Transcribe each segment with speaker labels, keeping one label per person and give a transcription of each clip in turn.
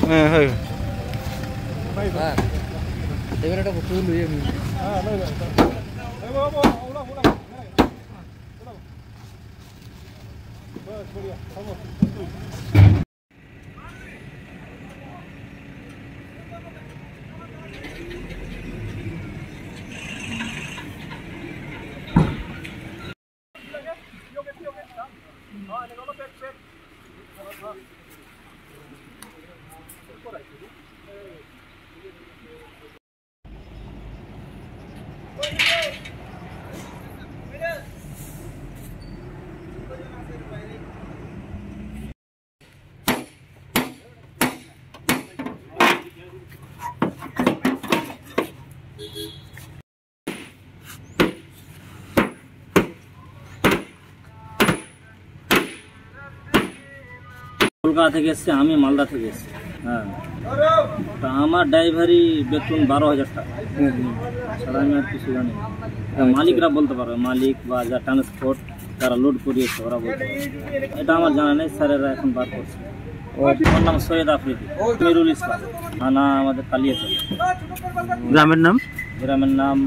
Speaker 1: হ্যাঁ হয়
Speaker 2: এবারে একটা ফুল লই আমি হ্যাঁ লই লই এই বাবা ওলা ওলা বস বড়িয়া থামো
Speaker 3: কলকাতা থেকে এসছে, আমি মালদা থেকে এসছি। হ্যাঁ, তা আমার ড্রাইভারি বেতন 12,000 টাকা ছাড়া আমি আর কিছু জানি না। মালিকরা বলতে পারবে, মালিক বা যা ট্রান্সপোর্ট যারা লোড করিয়েছে ওরা বলতে পারবে, এটা আমার জানা নেই। স্যারেরা এখন বার করছে। ওর নাম সৈয়দ আফ্রিদি, মেরুল ইসলাম, থানা আমাদের কালিয়াচক।
Speaker 1: গ্রামের নাম?
Speaker 3: গ্রামের নাম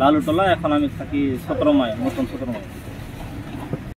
Speaker 3: লালুটোলা। এখন আমি থাকি 17 মাইল, নতুন 17 মাইল।